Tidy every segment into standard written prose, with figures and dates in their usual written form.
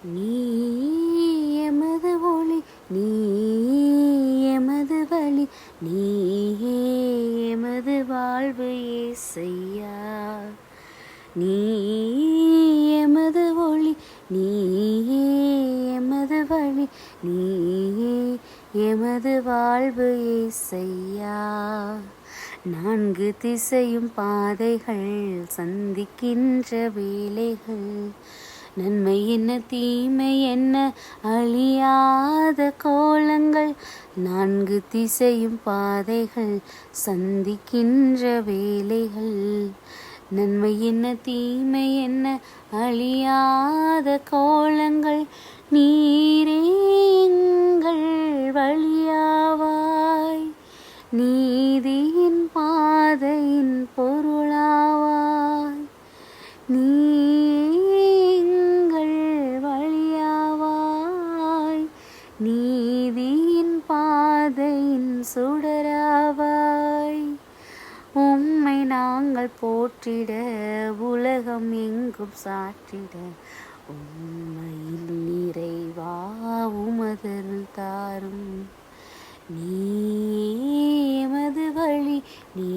நீ எமது ஒளி, நீ எமது வழி, நீயே எமது வாழ்வு இயேசையா. நீ எமது ஒளி, நீயே எமது வழி, நீயே எமது வாழ்வு இயேசையா. நான்கு திசையும் பாதைகள் சந்திக்கின்ற வேளைகள், நன்மை என்ன தீமை என்ன அழியாத கோலங்கள். நான்கு திசையும் பாதைகள் சந்திக்கின்ற வேளைகள், நன்மை என்ன தீமை என்ன அழியாத கோலங்கள். நீரே எங்கள் வழியாவாய், நீதியின் பாதையின் பொருளாவாய். நீ எங்கள் வழியாவாய், நீதியின் பாதையின் சுடராவாய். உம்மை நாங்கள் போற்றிட உலகம் எங்கும் சாற்றிட, உம்மையில் நிறைவா உமதருள் தாரும். நீ எமது வழி, நீ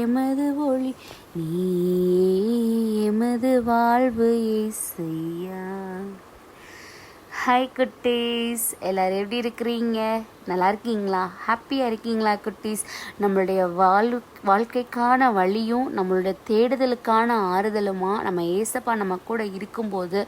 எமது ஒளி, நீ எமது வாழ்வு இயேசையா. ஹாய் குட்டீஸ், எல்லோரும் எப்படி இருக்கிறீங்க? நல்லா இருக்கீங்களா? ஹாப்பியாக இருக்கீங்களா குட்டீஸ்? நம்மளுடைய வாழ்க்கைக்கான வழியும் நம்மளுடைய தேடுதலுக்கான ஆறுதலுமா நம்ம ஏசப்பா நம்ம கூட இருக்கும்போது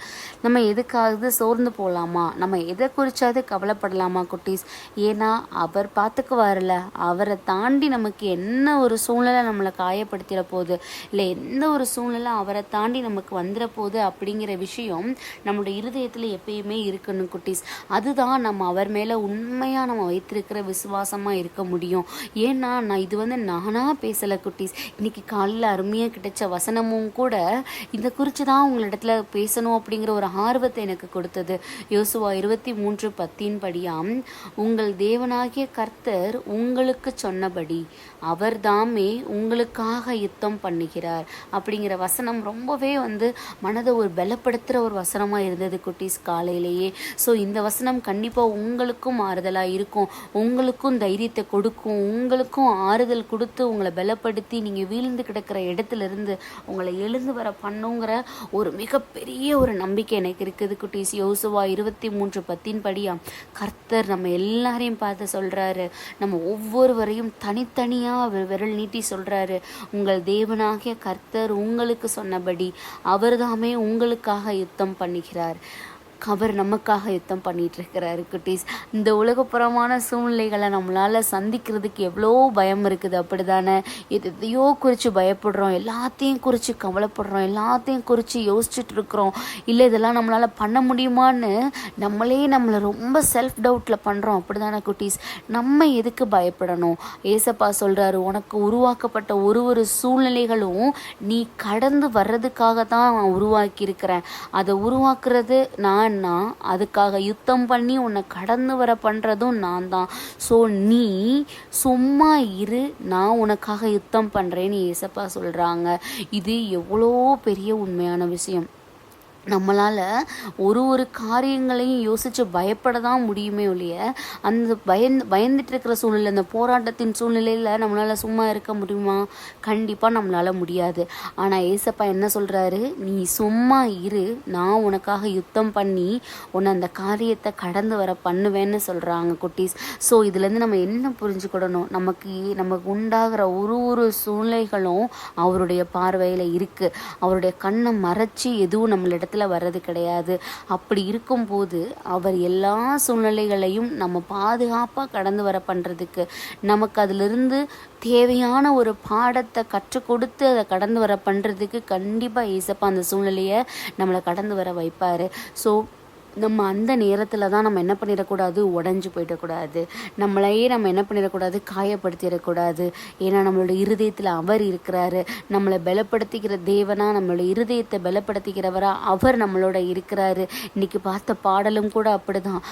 நம்ம எதுக்காவது சோர்ந்து போகலாமா? நம்ம எதை குறிச்சாவது கவலைப்படலாமா குட்டீஸ்? ஏன்னா அவர் பார்த்துக்குவார்ல. அவரை தாண்டி நமக்கு என்ன ஒரு சூழ்நிலை நம்மளை காயப்படுத்திட போகுது, இல்லை எந்த ஒரு சூழ்நிலை அவரை தாண்டி நமக்கு வந்துட போகுது அப்படிங்கிற விஷயம் நம்மளுடைய இருதயத்தில் எப்பயுமே இருக்கணும் குட்டீஸ். அதுதான் நம்ம அவர் மேலே உண்மையாக நம்ம வைத்திருக்கிற விசுவாசமாக இருக்க முடியும். ஏன்னா நான் இது நானாக பேசலை குட்டீஸ். இன்னைக்கு காலையில் அருமையாக கிடைச்ச வசனமும் கூட இதை குறித்து தான் உங்களிடத்துல பேசணும் அப்படிங்கிற ஒரு ஆர்வத்தை எனக்கு கொடுத்தது. யோசுவா 23:10 படியாம், உங்கள் தேவனாகிய கர்த்தர் உங்களுக்கு சொன்னபடி அவர் தாமே உங்களுக்காக யுத்தம் பண்ணுகிறார் அப்படிங்கிற வசனம் ரொம்பவே மனதை ஒரு பலப்படுத்துகிற ஒரு வசனமாக இருந்தது குட்டீஸ் காலையிலேயே. ஸோ இந்த வசனம் கண்டிப்பாக உங்களுக்கும் ஆறுதலாக இருக்கும், உங்களுக்கும் தைரியத்தை கொடுக்கும், உங்களுக்கும் ஆறுதல் கொடுத்து உங்களை பலப்படுத்தி நீங்கள் வீழ்ந்து கிடக்கிற இடத்துல இருந்து உங்களை எழுந்து வர பண்ணுங்கிற ஒரு மிகப்பெரிய ஒரு நம்பிக்கை எனக்கு இருக்குது குட்டீஸ். யோசுவா 23:10 படியா கர்த்தர் நம்ம எல்லாரையும் பார்த்து சொல்கிறாரு, நம்ம ஒவ்வொருவரையும் தனித்தனியாக விரல் நீட்டி சொல்கிறாரு, உங்கள் தேவனாகிய கர்த்தர் உங்களுக்கு சொன்னபடி அவர்தாமே உங்களுக்காக யுத்தம் பண்ணுகிறார். அவர் நமக்காக யுத்தம் பண்ணிட்டு இருக்கிறாரு குட்டீஸ். இந்த உலகப்புறமான சூழ்நிலைகளை நம்மளால் சந்திக்கிறதுக்கு எவ்வளோ பயம் இருக்குது, அப்படி தானே? எதையோ குறித்து பயப்படுறோம், எல்லாத்தையும் குறித்து கவலைப்படுறோம், எல்லாத்தையும் குறித்து யோசிச்சுட்டு இருக்கிறோம். இல்லை இதெல்லாம் நம்மளால் பண்ண முடியுமான்னு நம்மளை ரொம்ப செல்ஃப் டவுட்டில் பண்ணுறோம், அப்படி தானே குட்டீஸ்? நம்ம எதுக்கு பயப்படணும்? ஏசப்பா சொல்கிறாரு, உனக்கு உருவாக்கப்பட்ட ஒரு சூழ்நிலைகளும் நீ கடந்து வர்றதுக்காக தான் நான் உருவாக்கியிருக்கிறேன். அதை உருவாக்குறது நான், அதுக்காக யுத்தம் பண்ணி உன்னை கடந்து வர பண்ணுறதும் நான் தான். ஸோ நீ சும்மா இரு, நான் உனக்காக யுத்தம் பண்ணுறேன்னு ஏசப்பா சொல்கிறாங்க. இது எவ்வளோ பெரிய உண்மையான விஷயம். நம்மளால் ஒரு காரியங்களையும் யோசித்து பயப்பட தான் முடியுமே ஒழிய, அந்த பயந்துட்டு இருக்கிற சூழ்நிலை, அந்த போராட்டத்தின் சூழ்நிலையில் நம்மளால் சும்மா இருக்க முடியுமா? கண்டிப்பாக நம்மளால் முடியாது. ஆனால் ஏசப்பா என்ன சொல்கிறாரு, நீ சும்மா இரு, நான் உனக்காக யுத்தம் பண்ணி உன்னை அந்த காரியத்தை கடந்து வர பண்ணுவேன்னு சொல்கிறாங்க குட்டீஸ். ஸோ இதுலேருந்து நம்ம என்ன புரிஞ்சுக்கிடணும், நமக்கு உண்டாகிற ஒரு சூழ்நிலைகளும் அவருடைய பார்வையில் இருக்குது. அவருடைய கண்ணை மறைச்சி எதுவும் நம்மளிடத்துல வர்றது கிடையாது. அப்படி இருக்கும்போது அவர் எல்லா சூழ்நிலைகளையும் நம்ம பாதுகாப்பாக கடந்து வர பண்ணுறதுக்கு, நமக்கு அதிலிருந்து தேவையான ஒரு பாடத்தை கற்றுக் கொடுத்து அதை கடந்து வர பண்ணுறதுக்கு கண்டிப்பாக ஏசப்பா அந்த சூழ்நிலையை நம்மளை கடந்து வர வைப்பார். ஸோ நம்ம அந்த நேரத்தில் தான் நம்ம என்ன பண்ணிடக்கூடாது, உடஞ்சி போயிடக்கூடாது. நம்மளையே நம்ம என்ன பண்ணிடக்கூடாது, காயப்படுத்திடக்கூடாது. ஏன்னா நம்மளோட இருதயத்தில் அவர் இருக்கிறாரு. நம்மளை பலப்படுத்திக்கிற தேவனா, நம்மளோட இருதயத்தை பலப்படுத்திக்கிறவரா அவர் நம்மளோட இருக்கிறாரு. இன்னைக்கு பார்த்த பாடலும் கூட அப்படிதான்.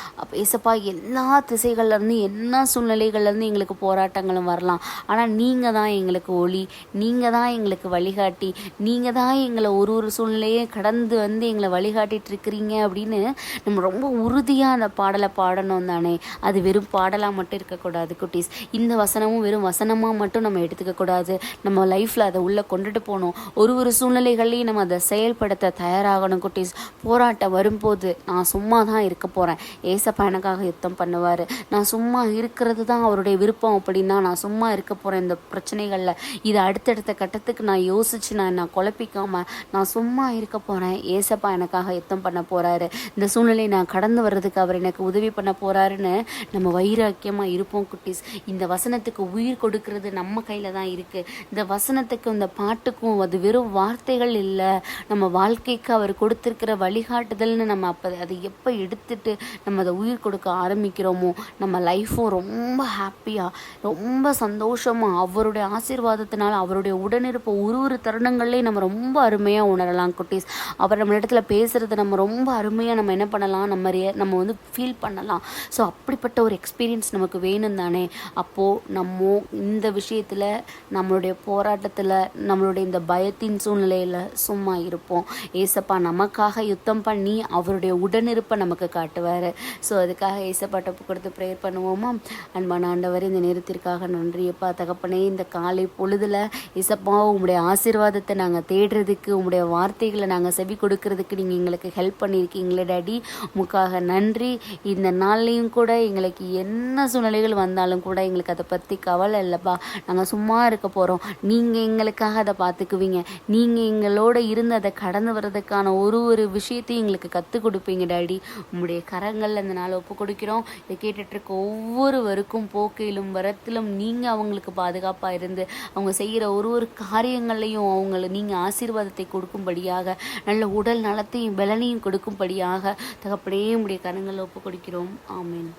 ஏசப்பா, எல்லா திசைகள்லேருந்து என்ன சூழ்நிலைகள்லேருந்து எங்களுக்கு போராட்டங்களும் வரலாம், ஆனால் நீங்கள் தான் எங்களுக்கு ஒளி, நீங்கள் தான் எங்களுக்கு வழிகாட்டி, நீங்கள் தான் எங்களை ஒரு சூழ்நிலையே கடந்து வந்து எங்களை வழிகாட்டிட்டு இருக்கிறீங்க அப்படின்னு நம்ம ரொம்ப உறுதியாக அந்த பாடலை பாடணும் தானே. அது வெறும் பாடலாக மட்டும் இருக்கக்கூடாது குட்டீஸ். இந்த வசனமும் வெறும் வசனமாக மட்டும் நம்ம எடுத்துக்கக்கூடாது. நம்ம லைஃப்பில் அதை உள்ளே கொண்டுட்டு போகணும். ஒரு சூழ்நிலைகள்லையும் நம்ம அதை செயல்படுத்த தயாராகணும் குட்டீஸ். போராட்டம் வரும்போது நான் சும்மா தான் இருக்க போகிறேன், ஏசப்பா எனக்காக யுத்தம் பண்ணுவார், நான் சும்மா இருக்கிறது தான் அவருடைய விருப்பம் அப்படின்னா நான் சும்மா இருக்க போகிறேன். இந்த பிரச்சனைகளில் இதை அடுத்தடுத்த கட்டத்துக்கு நான் யோசித்து நான் குழப்பிக்காமல் நான் சும்மா இருக்க போகிறேன். ஏசப்பா எனக்காக யுத்தம் பண்ண போகிறாரு, இந்த சூழ்நிலை நான் கடந்து வர்றதுக்கு அவர் எனக்கு உதவி பண்ண போகிறாருன்னு நம்ம வைராக்கியமாக இருப்போம் குட்டீஸ். இந்த வசனத்துக்கு உயிர் கொடுக்கறது நம்ம கையில் தான் இருக்குது. இந்த வசனத்துக்கும் இந்த பாட்டுக்கும் அது வெறும் வார்த்தைகள் இல்லை, நம்ம வாழ்க்கைக்கு அவர் கொடுத்துருக்கிற வழிகாட்டுதல்னு நம்ம அப்போ அதை எப்போ எடுத்துட்டு நம்ம அதை உயிர் கொடுக்க ஆரம்பிக்கிறோமோ நம்ம லைஃப்பும் ரொம்ப ஹாப்பியாக ரொம்ப சந்தோஷமாக அவருடைய ஆசீர்வாதத்தினால அவருடைய உடனிருப்ப ஒரு தருணங்கள்லேயும் நம்ம ரொம்ப அருமையாக உணரலாம் குட்டீஸ். அவர் நம்ம இடத்துல பேசுகிறத நம்ம ரொம்ப அருமையாக நம்ம என்ன பண்ணலாம், நம்ம வந்து ஃபீல் பண்ணலாம். ஸோ அப்படிப்பட்ட ஒரு எக்ஸ்பீரியன்ஸ் நமக்கு வேணும் தானே. அப்போது நம்ம இந்த விஷயத்தில் நம்மளுடைய போராட்டத்தில் நம்மளுடைய இந்த பயத்தின் சூழ்நிலையில் சும்மா இருப்போம். ஏசப்பா நமக்காக யுத்தம் பண்ணி அவருடைய உடனிருப்பை நமக்கு காட்டுவார். ஸோ அதுக்காக ஏசப்பாட்ட கொடுத்து ப்ரேயர் பண்ணுவோமா. அன்பான ஆண்டவர், இந்த நேரத்திற்காக நன்றியப்பா தகப்பனே. இந்த காலை பொழுதில் ஏசப்பா உங்களுடைய ஆசீர்வாதத்தை நாங்கள் தேடுறதுக்கு, உங்களுடைய வார்த்தைகளை நாங்கள் செவி கொடுக்கறதுக்கு நீங்கள் எங்களுக்கு ஹெல்ப் பண்ணியிருக்கீங்களே டாடி, உங்களுக்காக நன்றி. இந்த நாள்லேயும் கூட எங்களுக்கு என்ன சூழ்நிலைகள் வந்தாலும் கூட எங்களுக்கு அதை பற்றி கவலை இல்லைப்பா. நாங்கள் சும்மா இருக்க போகிறோம், நீங்கள் எங்களுக்காக அதை பார்த்துக்குவீங்க. நீங்கள் எங்களோட இருந்து அதை கடந்து வர்றதுக்கான ஒரு விஷயத்தையும் எங்களுக்கு கற்றுக் கொடுப்பீங்க டாடி. உங்களுடைய கரங்களில் இந்த நாள் ஒப்பு கொடுக்கிறோம். இதை கேட்டுட்ருக்க ஒவ்வொருவருக்கும் போக்கையிலும் வரத்திலும் நீங்கள் அவங்களுக்கு பாதுகாப்பாக இருந்து அவங்க செய்கிற ஒரு காரியங்களையும் அவங்கள நீங்கள் ஆசீர்வாதத்தை கொடுக்கும்படியாக, நல்ல உடல் நலத்தையும் பலனையும் கொடுக்கும்படியாக தகப்பனே உடைய கரங்களில் ஒப்பு கொடுக்கிறோம். ஆமீன்.